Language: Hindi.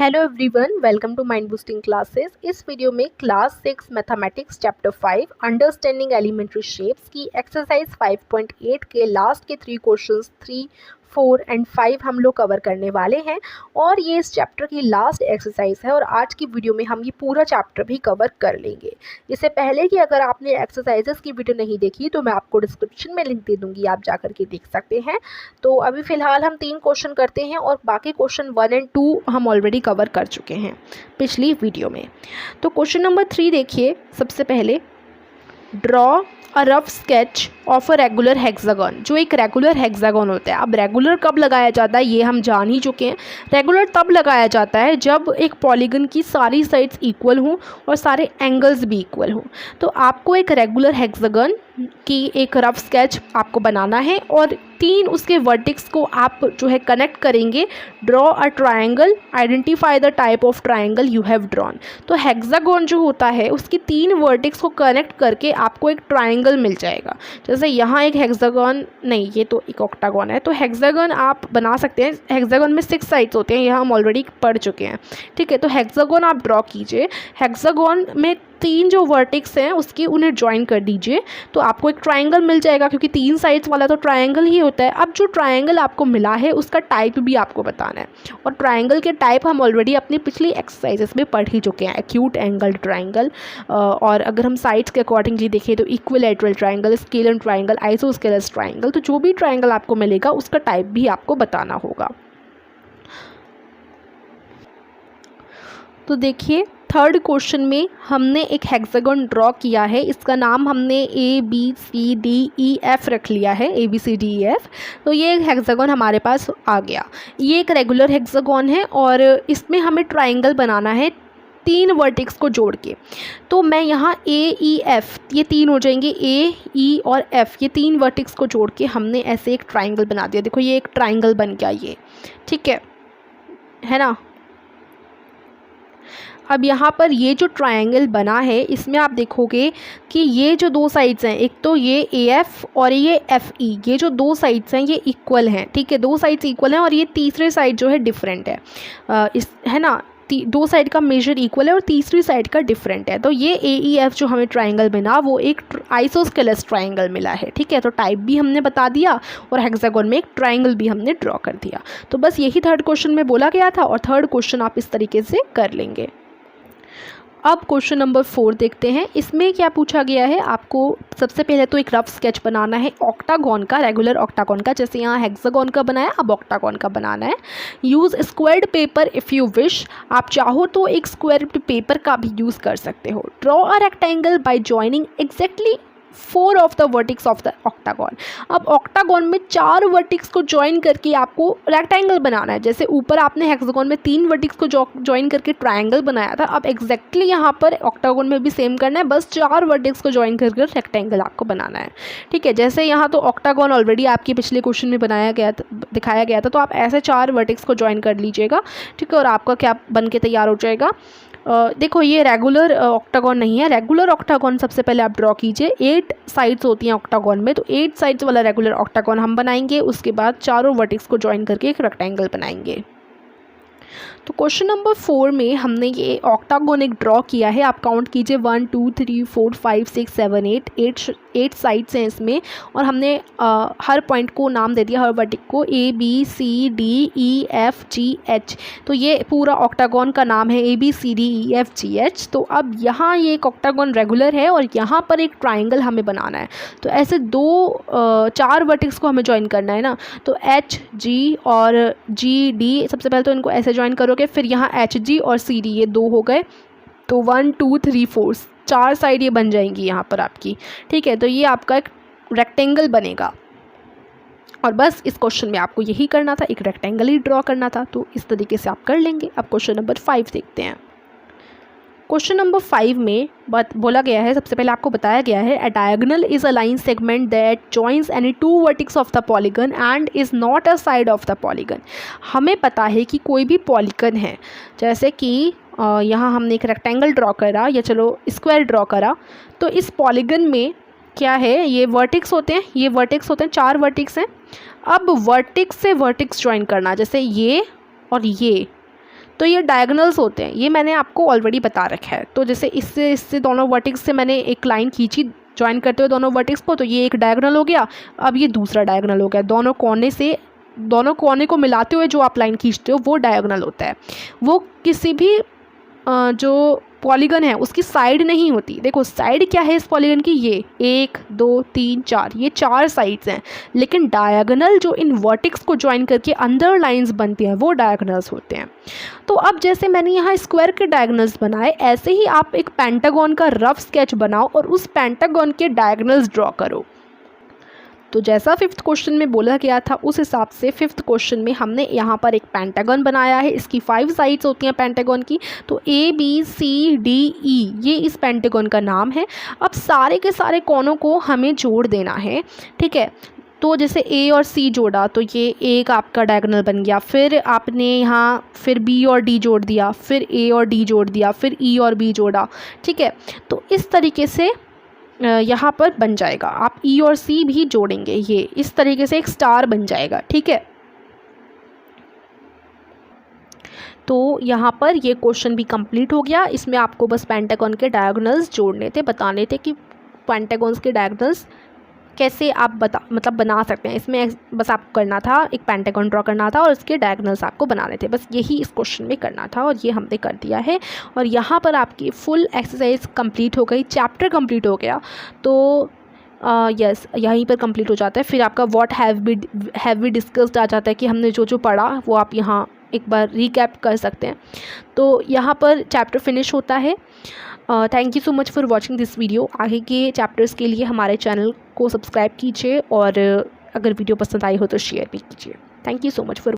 Hello everyone, welcome to mind boosting classes. इस वीडियो में class 6 mathematics chapter 5 understanding elementary shapes की एक्सरसाइज 5.8 के लास्ट के 3 क्वेश्चंस 3, 4 एंड 5 हम लोग कवर करने वाले हैं और ये इस चैप्टर की लास्ट एक्सरसाइज है और आज की वीडियो में हम ये पूरा चैप्टर भी कवर कर लेंगे। इससे पहले कि अगर आपने एक्सरसाइजेस की वीडियो नहीं देखी तो मैं आपको डिस्क्रिप्शन में लिंक दे दूंगी, आप जाकर के देख सकते हैं। तो अभी फ़िलहाल हम 3 क्वेश्चन करते हैं और बाकी क्वेश्चन 1 एंड 2 हम ऑलरेडी कवर कर चुके हैं पिछली वीडियो में। तो क्वेश्चन नंबर 3 देखिए। सबसे पहले draw a rough sketch of a regular hexagon. जो एक रेगुलर हेक्सागन होता है, अब रेगुलर कब लगाया जाता है ये हम जान ही चुके हैं। रेगुलर तब लगाया जाता है जब एक पॉलीगन की सारी साइड्स इक्वल हों और सारे एंगल्स भी इक्वल हों। तो आपको एक रेगुलर हेक्सागन की एक रफ स्केच आपको बनाना है और 3 उसके वर्टेक्स को आप जो है कनेक्ट करेंगे। Draw a triangle, identify the type of triangle you have drawn. तो हेक्सागन जो होता है उसकी 3 वर्टेक्स को कनेक्ट करके आपको एक ट्रायंगल मिल जाएगा। जैसे यहाँ एक हेक्सागन, नहीं ये तो एक ऑक्टागन है, तो हेक्सागन आप बना सकते हैं। हेक्सागन में 6 साइड्स होते हैं, यह हम ऑलरेडी पढ़ चुके हैं। ठीक है, तो हेक्सागन आप ड्रॉ कीजिए। हेक्सागन में 3 जो वर्टेक्स हैं उसकी उन्हें ज्वाइन कर दीजिए तो आपको एक ट्रायंगल मिल जाएगा, क्योंकि 3 साइड्स वाला तो ट्रायंगल ही होता है। अब जो ट्रायंगल आपको मिला है उसका टाइप भी आपको बताना है और ट्रायंगल के टाइप हम ऑलरेडी अपनी पिछली एक्सरसाइजेस में पढ़ ही चुके हैं। एक्यूट एंगल ट्रायंगल, और अगर हम साइड्स के अकॉर्डिंगली देखें तो equilateral triangle, scalar triangle, isosceles triangle. तो जो भी ट्रायंगल आपको मिलेगा उसका टाइप भी आपको बताना होगा। तो देखिए, थर्ड क्वेश्चन में हमने एक हेक्सागन ड्रॉ किया है। इसका नाम हमने ABCDEF रख लिया है, ABCDEF। तो ये एक हेक्सागन हमारे पास आ गया। ये एक रेगुलर हेक्सागन है और इसमें हमें ट्रायंगल बनाना है 3 वर्टेक्स को जोड़ के। तो मैं यहाँ AEF, ये 3 हो जाएंगे, A, E और F, ये 3 वर्टेक्स को जोड़ के हमने ऐसे एक ट्रायंगल बना दिया। देखो ये एक ट्रायंगल बन गया ये, ठीक है ना। अब यहाँ पर ये जो ट्रायंगल बना है इसमें आप देखोगे कि ये जो 2 साइड्स हैं, एक तो ये AF और ये FE, ये जो 2 साइड्स हैं ये इक्वल हैं। ठीक है, 2 साइड्स इक्वल हैं और ये तीसरे साइड जो है डिफरेंट है, है ना। 2 साइड का मेजर इक्वल है और तीसरी साइड का डिफरेंट है। तो ये AEF जो हमें ट्रायंगल बना वो एक आइसोस्केलस ट्रायंगल मिला है। ठीक है, तो टाइप भी हमने बता दिया और हेक्सागन में एक ट्रायंगल भी हमने ड्रॉ कर दिया। तो बस यही थर्ड क्वेश्चन में बोला गया था और थर्ड क्वेश्चन आप इस तरीके से कर लेंगे। अब क्वेश्चन नंबर 4 देखते हैं। इसमें क्या पूछा गया है, आपको सबसे पहले तो एक रफ स्केच बनाना है ऑक्टागन का, रेगुलर ऑक्टागन का। जैसे यहाँ हेक्सागन का बनाया, अब ऑक्टागन का बनाना है। Use squared paper if you wish, आप चाहो तो एक स्क्वायर्ड पेपर का भी यूज़ कर सकते हो। Draw a rectangle bye joining exactly 4 of the vertex of the octagon. अब ऑक्टागन में 4 वर्टेक्स को ज्वाइन करके आपको रेक्टेंगल बनाना है। जैसे ऊपर आपने हेक्सागन में 3 वर्टेक्स को ज्वाइन करके ट्रायंगल बनाया था, अब एग्जैक्टली यहाँ पर ऑक्टागन में भी सेम करना है, बस 4 वर्टेक्स को ज्वाइन करके रेक्टेंगल आपको बनाना है। ठीक है, जैसे यहाँ तो ऑक्टागन ऑलरेडी आपके पिछले क्वेश्चन में बनाया गया था, दिखाया गया था, तो आप ऐसे 4 वर्टेक्स को ज्वाइन कर लीजिएगा। ठीक है, और आपका क्या बन के तैयार हो जाएगा। देखो ये रेगुलर ऑक्टागन नहीं है। रेगुलर ऑक्टागन सबसे पहले आप ड्रॉ कीजिए। 8 साइड्स होती हैं ऑक्टागन में, तो 8 साइड्स वाला रेगुलर ऑक्टागन हम बनाएंगे। उसके बाद चारों वर्टेक्स को ज्वाइन करके एक रेक्टेंगल बनाएंगे। तो क्वेश्चन नंबर 4 में हमने ये ऑक्टागन एक ड्रॉ किया है। आप काउंट कीजिए 1 2 3 4 5 6 7 8 साइड्स हैं इसमें और हमने हर पॉइंट को नाम दे दिया, हर वर्टेक्स को ABCDEFGH। तो ये पूरा ऑक्टागन का नाम है ABCDEFGH। तो अब यहाँ ये एक ऑक्टागन रेगुलर है और यहाँ पर एक ट्राइंगल हमें बनाना है। तो ऐसे 4 वर्टेक्स को हमें ज्वाइन करना है ना। तो HG और GD, सबसे पहले तो इनको ऐसे ज्वाइन करोगे, फिर यहाँ HG और CD, ये 2 हो गए। तो 1 2 3 4 4 साइड ये बन जाएंगी यहाँ पर आपकी। ठीक है, तो ये आपका एक रेक्टेंगल बनेगा और बस इस क्वेश्चन में आपको यही करना था, एक रेक्टेंगल ही ड्रॉ करना था। तो इस तरीके से आप कर लेंगे। अब क्वेश्चन नंबर 5 देखते हैं। क्वेश्चन नंबर 5 में बोला गया है, सबसे पहले आपको बताया गया है, अ diagonal is a line segment that joins any 2 vertex of the polygon and is not a side of the polygon. हमें पता है कि कोई भी पॉलीगन है, जैसे कि यहाँ हमने एक रेक्टेंगल ड्रॉ करा या चलो स्क्वायर ड्रॉ करा, तो इस पॉलीगन में क्या है, ये वर्टेक्स होते हैं, ये वर्टेक्स होते हैं, 4 वर्टेक्स हैं। अब वर्टेक्स से वर्टेक्स ज्वाइन करना, जैसे ये और ये, तो ये डायगोनल्स होते हैं, ये मैंने आपको ऑलरेडी बता रखा है। तो जैसे इससे दोनों वर्टेक्स से मैंने एक लाइन खींची ज्वाइन करते हुए दोनों वर्टेक्स को, तो ये एक डायगोनल हो गया। अब ये दूसरा डायगोनल हो गया, दोनों कोने को मिलाते हुए जो आप लाइन खींचते हो वो डायगोनल होता है। वो किसी भी जो पॉलीगन है उसकी साइड नहीं होती। देखो साइड क्या है इस पॉलीगन की, ये 1 2 3 4, ये 4 साइड्स हैं। लेकिन डायगोनल जो इन वर्टेक्स को ज्वाइन करके अंदर लाइंस बनती हैं वो डायगोनल्स होते हैं। तो अब जैसे मैंने यहाँ स्क्वायर के डायगोनल्स बनाए, ऐसे ही आप एक पेंटागन का रफ स्केच बनाओ और उस पेंटागन के डायगोनल्स ड्रॉ करो। तो जैसा 5th क्वेश्चन में बोला गया था उस हिसाब से 5th क्वेश्चन में हमने यहाँ पर एक पेंटागन बनाया है। इसकी 5 साइड्स होती हैं पेंटागन की। तो ABCDE ये इस पेंटागन का नाम है। अब सारे के सारे कोनों को हमें जोड़ देना है, ठीक है। तो जैसे A और C जोड़ा तो ये एक आपका डायगोनल बन गया। फिर आपने यहाँ फिर B और D जोड़ दिया, फिर A और D जोड़ दिया, फिर E और B जोड़ा, ठीक है। तो इस तरीके से यहाँ पर बन जाएगा। आप E और C भी जोड़ेंगे, ये इस तरीके से एक स्टार बन जाएगा, ठीक है। तो यहाँ पर ये क्वेश्चन भी कंप्लीट हो गया। इसमें आपको बस पेंटागन के डायगोनल्स जोड़ने थे, बताने थे कि पेंटागन्स के डायगोनल्स कैसे आप बना सकते हैं। इसमें बस आपको करना था, एक पेंटागन ड्रॉ करना था और उसके डायगोनल्स आपको बनाने थे, बस यही इस क्वेश्चन में करना था और ये हमने कर दिया है। और यहाँ पर आपकी फुल एक्सरसाइज कंप्लीट हो गई, चैप्टर कंप्लीट हो गया। तो यस यहीं पर कंप्लीट हो जाता है। फिर आपका व्हाट हैव वी डिस्कस्ड आ जाता है कि हमने जो पढ़ा वो आप यहाँ एक बार रिकैप कर सकते हैं। तो यहाँ पर चैप्टर फिनिश होता है। Thank you so much for watching this video. आगे के चैप्टर्स के लिए हमारे चैनल को सब्सक्राइब कीजिए और अगर वीडियो पसंद आई हो तो शेयर भी कीजिए। Thank you so much for